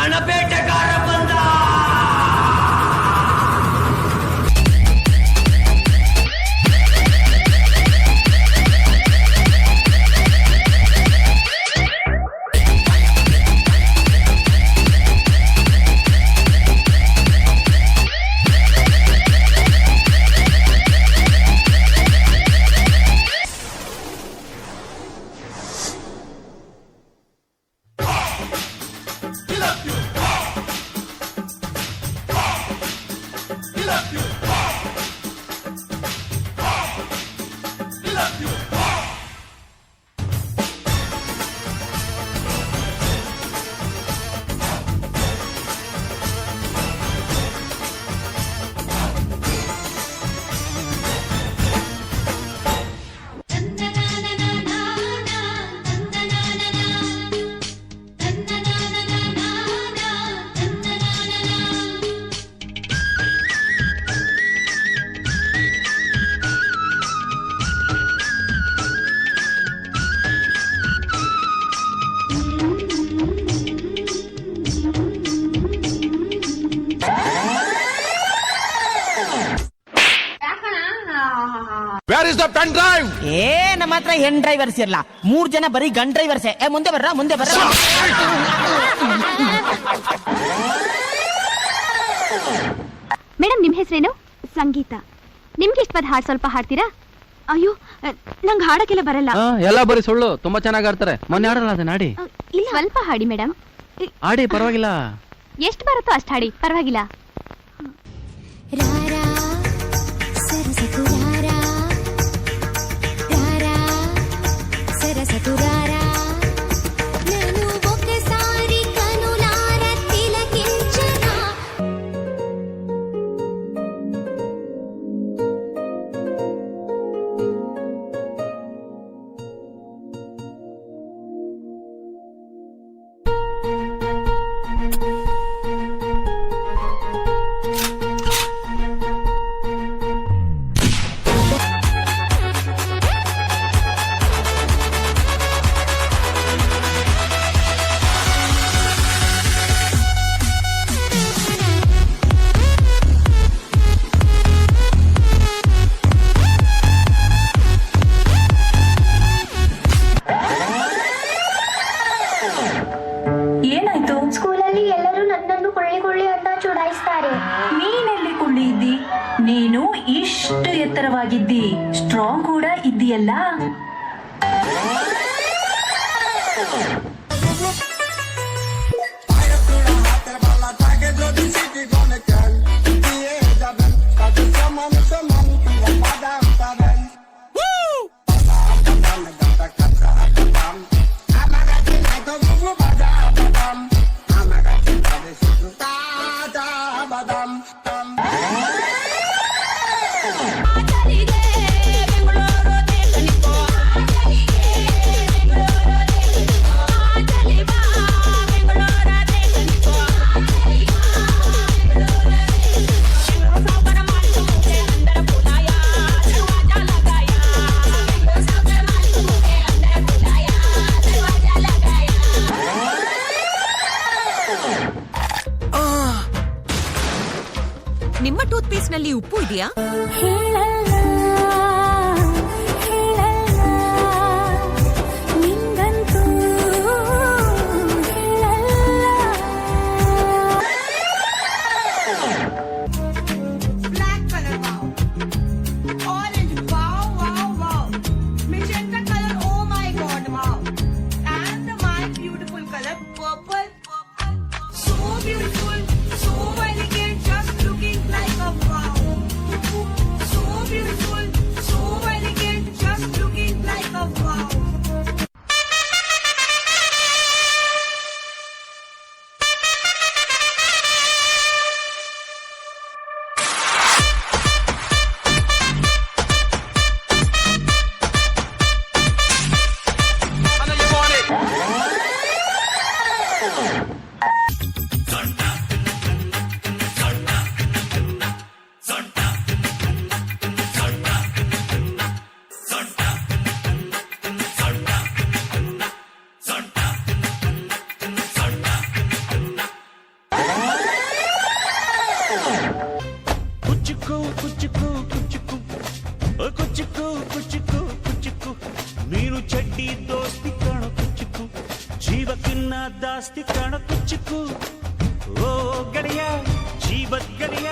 ರಣಬೇಟೆಗಾರ ಬಂದ. Where is the pen drive? ನಮ್ಮ ಹತ್ರ ಹೆಣ್ ಡ್ರೈವರ್ಸ್ ಇರಲ್ಲ, 3 ಜನ ಬರೀ ಗನ್ ಡ್ರೈವರ್ಸೇ. ಮುಂದೆ ಬರ್ರ. ಮೇಡಮ್, ನಿಮ್ ಹೆಸರೇನು? ಸಂಗೀತ. ನಿಮ್ಗೆ ಇಷ್ಟ ಪದ ಹಾಡು ಸ್ವಲ್ಪ ಹಾಡ್ತೀರಾ? ಅಯ್ಯೋ, ನಂಗೆ ಹಾಡಕ್ಕೆಲ್ಲ ಬರಲ್ಲ. ಎಲ್ಲ ಬರೀ ಸುಳ್ಳು. ತುಂಬಾ ಚೆನ್ನಾಗಿ ಆಡ್ತಾರೆ. ಮೊನ್ನೆ ಆಡಲ್ಲ ಅದ ನಾಡಿ. ಇಲ್ಲ, ಸ್ವಲ್ಪ ಹಾಡಿ ಮೇಡಮ್. ಆಡಿ, ಪರವಾಗಿಲ್ಲ. ಎಷ್ಟು ಬರುತ್ತೋ ಅಷ್ಟು ಹಾಡಿ, ಪರವಾಗಿಲ್ಲ. ಏನಾಯ್ತು? ಸ್ಕೂಲಲ್ಲಿ ಎಲ್ಲರೂ ನನ್ನನ್ನು ಕೊಳ್ಳಿ ಅಂತ ಚುಡಾಯಿಸ್ತಾರೆ. ನೀನೆಲ್ಲಿ ಕುಳ್ಳಿ ಇದ್ದಿ? ನೀನು ಇಷ್ಟು ಎತ್ತರವಾಗಿದ್ದಿ, ಸ್ಟ್ರಾಂಗ್ ಕೂಡ ಇದ್ದೀಯಲ್ಲ. ನಿಮ್ಮ ಟೂತ್ ಪೇಸ್ಟ್ ನಲ್ಲಿ ಉಪ್ಪು ಇದೆಯಾ? ದಾಸ್ತಿ ಕಣ ಕುಚ್ಚುಕು ಓ ಗೆಳೆಯ ಜೀವದ್ ಗೆಳೆಯ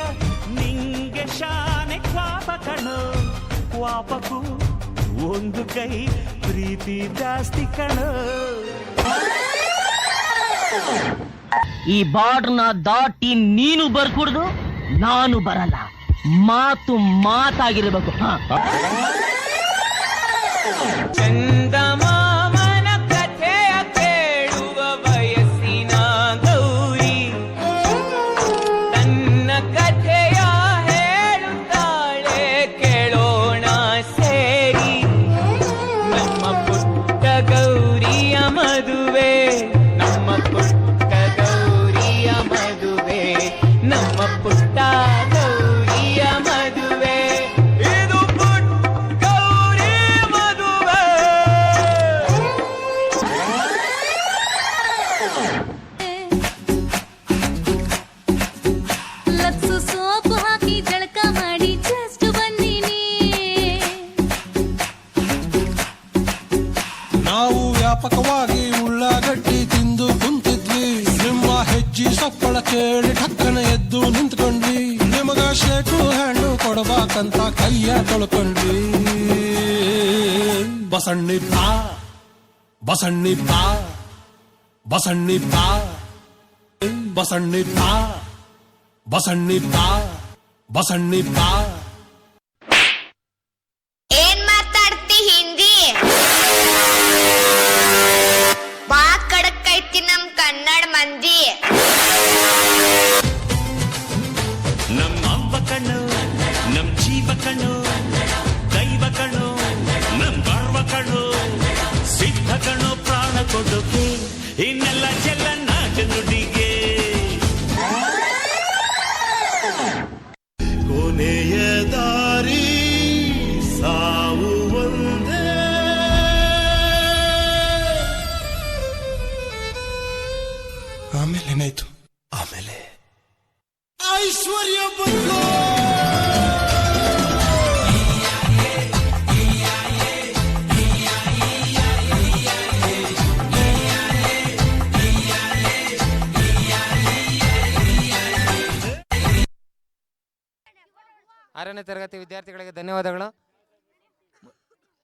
ನಿಂಗೆ ಶಾನೆ ಕ್ವಾಪ ಕಣೋ ಕ್ವಾಪಕು ಒಂದು ಕೈ ಪ್ರೀತಿ ಜಾಸ್ತಿ ಕಣೋ. ಈ ಬಾರ್ಡ್ನ ದಾಟಿ ನೀನು ಬರ್ಕೂಡ್ದು, ನಾನು ಬರಲ್ಲ. ಮಾತು ಮಾತಾಗಿರ್ಬೇಕು. ಚಂದಮಾಮನ ಕಥೆಯ ಕೇಳುವ ವಯಸ್ಸಿನ ಗೌರಿ ತನ್ನ ಕಥೆಯ ಹೇಳುತ್ತಾಳೆ, ಕೇಳೋಣ ಸೇರಿ. ನಮ್ಮ ಪುಟ್ಟ ಗೌರಿಯ ಮದುವೆ, ನಮ್ಮ ಪುಟ್ಟ ಗೌರಿಯ ಮದುವೆ, ನಮ್ಮ ಪುಟ್ಟ ಗೌರಿಯ ಮದುವೆ, ಇದು ಪುಟ್ಟ ಗೌರಿ ಮದುವೆ. ಲಕ್ಸು ಸೋಪು ಹಾಕಿ ಜಳಕ ಮಾಡಿ ಜಸ್ಟ್ ಬಂದಿನಿ. ನಾವು ವ್ಯಾಪಕವಾಗಿ ಉಳ್ಳಾಗಡ್ಡಿ ತಿಂದು ಕುಂತಿದ್ವಿ, ನಿಮ್ಮ ಹೆಜ್ಜೆ ಸಪ್ಪಳ ಕೇಳಿ ಠಕ್ಕನ ಎದ್ದು ನಿಂತ್ಕೊಂಡ್ವಿ. ನಿಮಗ ಶೇಕು ಹಣ್ಣು ಕೊಡಬೇಕಂತ ಕೈಯ ತೊಳ್ಕೊಂಡ್ವಿ. ಬಸಣ್ಣಿ ಬಾ ಬಸಣ್ಣಿ ಬಾ ಬಸಣ್ಣಿ ಬಾ ಬಸಣ್ಣಿ ಬಾ ಬಸಣ್ಣಿ ಬಾ ಬಸಣ್ಣಿ ಬಾ. ಏನ್ ಮಾತಾಡ್ತಿ ಹಿಂದಿ? ಬಾ ಕಡಕ್ ಐತಿ ನಮ್ ಕನ್ನಡ ಮಂದಿ. ನಮ್ಮ ಅವ್ವ ಕಣ್ಣು ನಮ್ ಜೀವ ಕಣ್ಣು ದೈವ ಕಣ್ಣು ನಮ್ ಗರ್ವ ಕಣ್ಣು ಸಿದ್ಧ ಕಣ್ಣು ಪ್ರಾಣ ಕೊಡುಗೆ ಇನ್ನೆಲ್ಲ ಚೆಲ್ಲ ನಾಟ ನುಡಿಗೆ. ಕೊನೆಯ ದಾರಿ ಸಾವು ಒಂದೇ. ಆಮೇಲೆ ಏನಾಯ್ತು? ಆಮೇಲೆ ಐಶ್ವರ್ಯ ಬಂತು. ಆರನೇ ತರಗತಿ ವಿದ್ಯಾರ್ಥಿಗಳಿಗೆ ಧನ್ಯವಾದಗಳು.